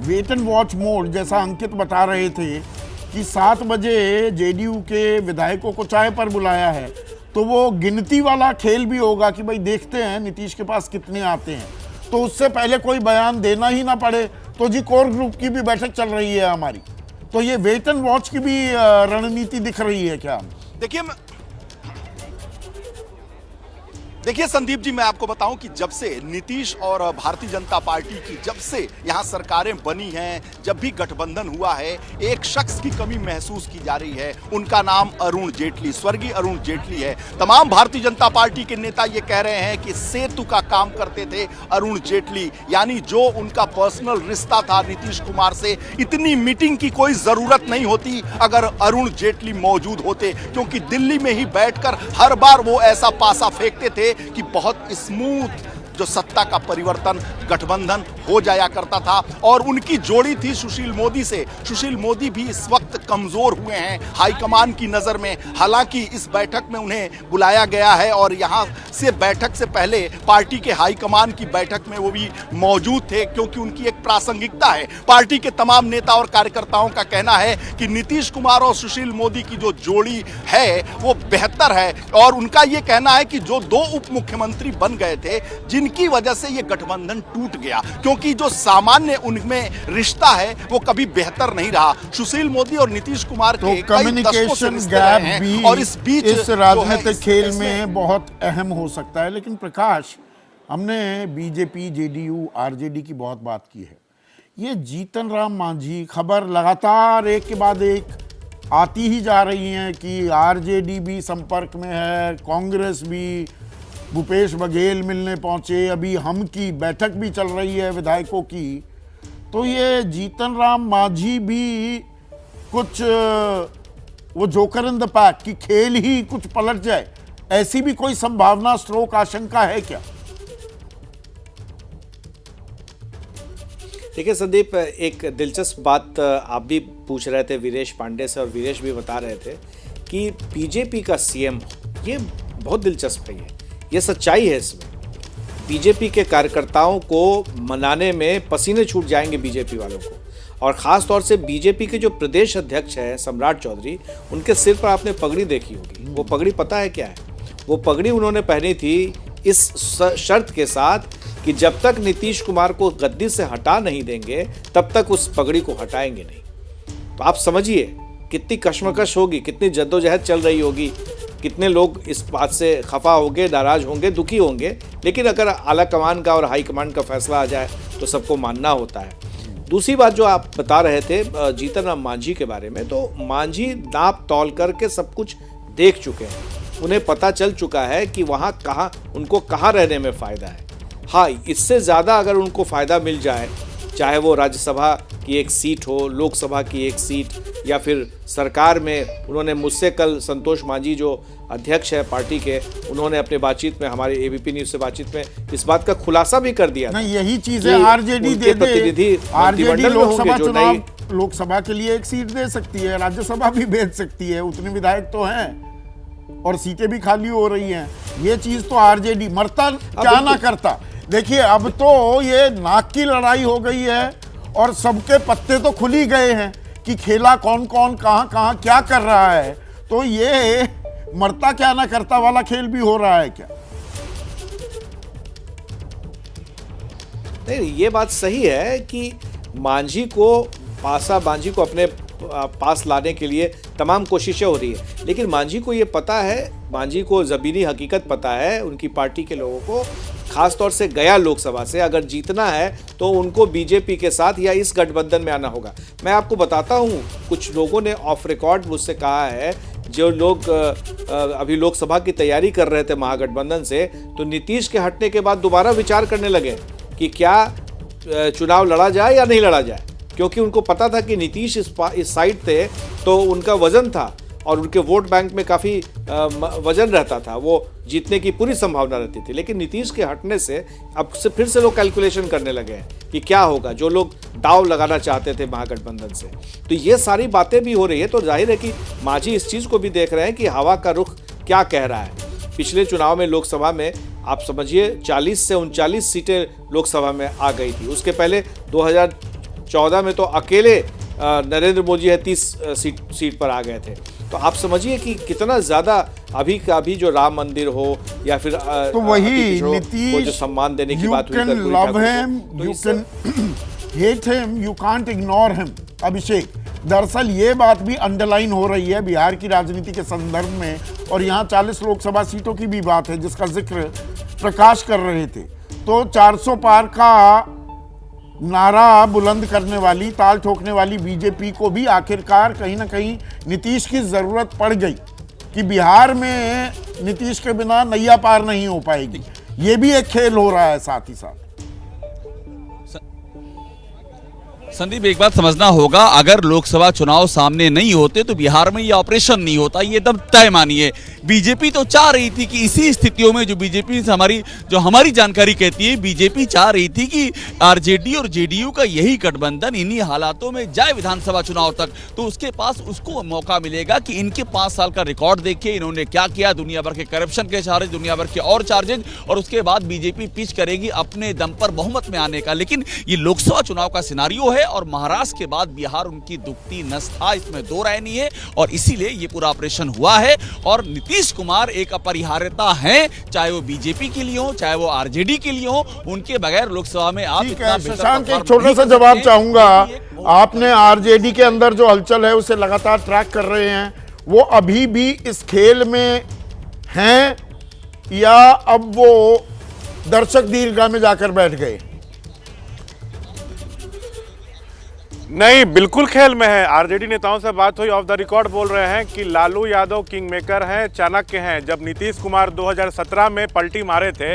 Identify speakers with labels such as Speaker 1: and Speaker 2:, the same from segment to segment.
Speaker 1: Wait and watch mode, जैसा अंकित बता रहे थे कि 7 बजे जेडीयू के विधायकों को चाय पर बुलाया है, तो वो गिनती वाला खेल भी होगा कि भाई देखते हैं नीतीश के पास कितने आते हैं, तो उससे पहले कोई बयान देना ही ना पड़े। तो जी कोर ग्रुप की भी बैठक चल रही है हमारी, तो ये वेट एंड वॉच की भी रणनीति दिख रही है क्या?
Speaker 2: देखिए संदीप जी, मैं आपको बताऊं कि जब से नीतीश और भारतीय जनता पार्टी की जब से यहां सरकारें बनी हैं, जब भी गठबंधन हुआ है, एक शख्स की कमी महसूस की जा रही है। उनका नाम अरुण जेटली, स्वर्गीय अरुण जेटली है। तमाम भारतीय जनता पार्टी के नेता ये कह रहे हैं कि सेतु का काम करते थे अरुण जेटली, यानी जो उनका पर्सनल रिश्ता था नीतीश कुमार से, इतनी मीटिंग की कोई जरूरत नहीं होती अगर अरुण जेटली मौजूद होते, क्योंकि दिल्ली में ही बैठकर हर बार वो ऐसा पासा फेंकते थे कि बहुत स्मूथ जो सत्ता का परिवर्तन गठबंधन हो जाया करता था। और उनकी जोड़ी थी सुशील मोदी से। सुशील मोदी भी इस वक्त कमजोर हुए हैं हाईकमान की नजर में। हालांकि इस बैठक में उन्हें बुलाया गया है और यहां से बैठक से पहले पार्टी के हाईकमान की बैठक में वो भी मौजूद थे, क्योंकि उनकी एक प्रासंगिकता है। पार्टी के तमाम नेता और कार्यकर्ताओं का कहना है कि नीतीश कुमार और सुशील मोदी की जो जोड़ी है वो बेहतर है। और उनका ये कहना है कि जो 2 उप मुख्यमंत्री बन गए थे, जिनकी वजह से ये गठबंधन टूट गया, क्योंकि जो सामान्य उनमें रिश्ता है वो कभी बेहतर नहीं रहा। सुशील मोदी और नीतीश कुमार
Speaker 1: तो कम्युनिकेशन गैप भी
Speaker 2: और इस बीच
Speaker 1: इस राजनीतिक खेल में बहुत अहम हो सकता है। लेकिन प्रकाश, हमने बीजेपी, जेडीयू, आरजेडी की बहुत बात की है। ये जीतन राम मांझी खबर लगातार एक के बाद एक आती ही जा रही है कि आरजेडी भी संपर्क में है, कांग्रेस भी, भूपेश बघेल मिलने पहुंचे, अभी हम की बैठक भी चल रही है विधायकों की। तो ये जीतन राम मांझी भी कुछ वो जोकर इन द पैक की खेल ही कुछ पलट जाए, ऐसी भी कोई संभावना, स्ट्रोक, आशंका है क्या?
Speaker 3: देखिए संदीप, एक दिलचस्प बात आप भी पूछ रहे थे वीरेश पांडे से, और वीरेश भी बता रहे थे कि बीजेपी का सीएम, ये बहुत दिलचस्प है। ये सच्चाई है। इसमें बीजेपी के कार्यकर्ताओं को मनाने में पसीने छूट जाएंगे बीजेपी वालों को। और ख़ास तौर से बीजेपी के जो प्रदेश अध्यक्ष हैं सम्राट चौधरी, उनके सिर पर आपने पगड़ी देखी होगी। वो पगड़ी पता है क्या है? वो पगड़ी उन्होंने पहनी थी इस शर्त के साथ कि जब तक नीतीश कुमार को गद्दी से हटा नहीं देंगे तब तक उस पगड़ी को हटाएंगे नहीं। तो आप समझिए कितनी कश्मकश होगी, कितनी जद्दोजहद चल रही होगी, कितने लोग इस बात से खफा होंगे, नाराज होंगे, दुखी होंगे। लेकिन अगर आला कमान का और हाई कमान का फैसला आ जाए तो सबको मानना होता है। दूसरी बात जो आप बता रहे थे जीतन राम मांझी के बारे में, तो मांझी नाप तौल करके सब कुछ देख चुके हैं। उन्हें पता चल चुका है कि वहाँ उनको कहाँ रहने में फ़ायदा है। हाँ, इससे ज़्यादा अगर उनको फ़ायदा मिल जाए, चाहे वो राज्यसभा की एक सीट हो, लोकसभा की एक सीट, या फिर सरकार में, उन्होंने मुझसे कल संतोष मांझी जो अध्यक्ष है पार्टी के, उन्होंने अपने बातचीत में, हमारे एबीपी न्यूज़ से बातचीत में इस बात का खुलासा भी कर दिया।
Speaker 1: नहीं, यही चीज़ है, आरजेडी दे दे, आरजेडी लोकसभा चुनाव, लोकसभा के लिए एक सीट दे सकती है, राज्यसभा भी भेज सकती है, उतने विधायक तो हैं और सीटें भी खाली हो रही हैं। ये चीज़ तो आरजेडी मरता क्या ना करता। देखिए, अब तो ये नाक की लड़ाई हो गई है और सबके पत्ते तो खुल ही गए हैं कि खेला कौन कौन कहां कहां क्या कर रहा है। तो ये मरता क्या ना करता वाला खेल भी हो रहा है क्या?
Speaker 3: नहीं, ये बात सही है कि मांझी को अपने पास लाने के लिए तमाम कोशिशें हो रही है। लेकिन मांझी को ये पता है, मांझी को ज़मीनी हकीकत पता है, उनकी पार्टी के लोगों को, खास तौर से गया लोकसभा से अगर जीतना है तो उनको बीजेपी के साथ या इस गठबंधन में आना होगा। मैं आपको बताता हूँ, कुछ लोगों ने ऑफ रिकॉर्ड मुझसे कहा है, जो लोग अभी लोकसभा की तैयारी कर रहे थे महागठबंधन से, तो नीतीश के हटने के बाद दोबारा विचार करने लगे कि क्या चुनाव लड़ा जाए या नहीं लड़ा जाए, क्योंकि उनको पता था कि नीतीश इस साइड थे तो उनका वजन था और उनके वोट बैंक में काफ़ी वजन रहता था, वो जीतने की पूरी संभावना रहती थी। लेकिन नीतीश के हटने से अब से फिर से लोग कैलकुलेशन करने लगे हैं कि क्या होगा, जो लोग दाव लगाना चाहते थे महागठबंधन से। तो ये सारी बातें भी हो रही है। तो जाहिर है कि मांझी इस चीज़ को भी देख रहे हैं कि हवा का रुख क्या कह रहा है। पिछले चुनाव में लोकसभा में आप समझिए 40 से 39 सीटें लोकसभा में आ गई थी। उसके पहले 2014 में तो अकेले नरेंद्र मोदी है 30 सीट पर आ गए थे। तो आप समझिए कि कितना ज़्यादा अभी का भी जो राम मंदिर हो या फिर
Speaker 1: तो वही
Speaker 3: को जो सम्मान देने की बात हुई,
Speaker 1: you can love him, you can hate him, you can't ignore him। अभिषेक, दरअसल ये बात भी अंडरलाइन हो रही है बिहार की राजनीति के संदर्भ में, और यहाँ 40 लोकसभा सीटों की भी बात है जिसका जिक्र प्रकाश कर रहे थे। तो 400 पार का नारा बुलंद करने वाली, ताल ठोकने वाली बीजेपी को भी आखिरकार कहीं ना कहीं नीतीश की जरूरत पड़ गई कि बिहार में नीतीश के बिना नैया पार नहीं हो पाएगी। ये भी एक खेल हो रहा है साथ ही साथ।
Speaker 4: संदीप, एक बात समझना होगा, अगर लोकसभा चुनाव सामने नहीं होते तो बिहार में ये ऑपरेशन नहीं होता, ये एकदम तय मानिए। बीजेपी तो चाह रही थी कि इसी स्थितियों में जो बीजेपी से हमारी जानकारी कहती है, बीजेपी चाह रही थी कि आरजेडी और जेडीयू का यही गठबंधन इन्हीं हालातों में जाए विधानसभा चुनाव तक, तो उसके पास उसको मौका मिलेगा कि इनके 5 साल का रिकॉर्ड देखिए, इन्होंने क्या किया, दुनिया भर के करप्शन के चार्जेज, दुनिया भर के और चार्जेज, और उसके बाद बीजेपी पिच करेगी अपने दम पर बहुमत में आने का। लेकिन ये लोकसभा चुनाव का सिनारियो है और महाराष्ट्र के बाद बिहार उनकी दुखती नस था, इसमें दो राय नहीं है, और इसीलिए ये पूरा ऑपरेशन हुआ है। और नीतीश कुमार एक अपरिहार्यता है, चाहे वो बीजेपी के लिए हो, चाहे वो आरजेडी के लिए हो, उनके बगैर लोकसभा में आप इतना बेहतर
Speaker 1: शशांक, एक
Speaker 4: परफॉर्म
Speaker 1: छोटा
Speaker 4: नहीं
Speaker 1: सा
Speaker 4: कर
Speaker 1: जवाब
Speaker 4: सकते।
Speaker 1: चाहूंगा। आपने आरजेडी के अंदर जो हलचल है उसे लगातार ट्रैक कर रहे हैं, वो अभी भी इस खेल में हैं या अब वो दर्शक दीर्घा में जाकर बैठ गए?
Speaker 5: नहीं, बिल्कुल खेल में है। आरजेडी नेताओं से बात हुई, ऑफ द रिकॉर्ड बोल रहे हैं कि लालू यादव किंग मेकर हैं, चाणक्य हैं। जब नीतीश कुमार 2017 में पलटी मारे थे,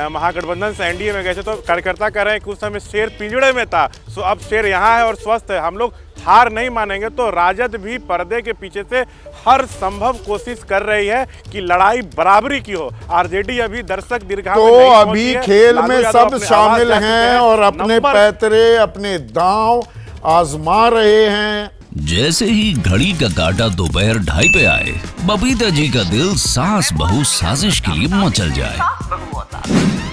Speaker 5: महागठबंधन से एनडीए में गए थे, तो कार्यकर्ता कह रहे हैं कि उस समय शेर पिंजड़े में था, सो अब शेर यहाँ है और स्वस्थ है, हम लोग हार नहीं मानेंगे। तो राजद भी पर्दे के पीछे से हर संभव कोशिश कर रही है कि लड़ाई बराबरी की हो। आरजेडी अभी दर्शक दीर्घा में
Speaker 1: तो
Speaker 5: नहीं
Speaker 1: अभी
Speaker 5: पहुंची है।
Speaker 1: खेल
Speaker 5: लालू
Speaker 1: में
Speaker 5: यादव
Speaker 1: सब
Speaker 5: अपने
Speaker 1: शामिल
Speaker 5: आवाज
Speaker 1: हैं और अपने
Speaker 5: नंबर
Speaker 1: पैतरे, अपने दांव आजमा रहे हैं।
Speaker 6: जैसे ही घड़ी का काटा दोपहर 2:30 पे आए, बबीता जी का दिल सास बहू साजिश के लिए मचल जाए।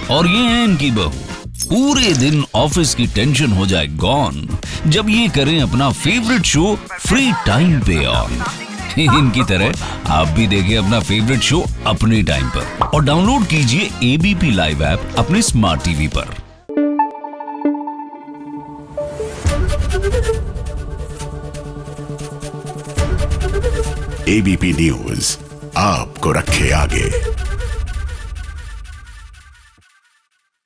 Speaker 6: और ये है इनकी बहू, पूरे दिन ऑफिस की टेंशन हो जाए गॉन जब ये करें अपना फेवरेट शो फ्री टाइम पे ऑन। इनकी तरह आप भी देखिए अपना फेवरेट शो अपने टाइम पर और डाउनलोड कीजिए एबीपी लाइव ऐप अपने स्मार्ट टीवी पर।
Speaker 7: एबीपी न्यूज आपको रखे आगे।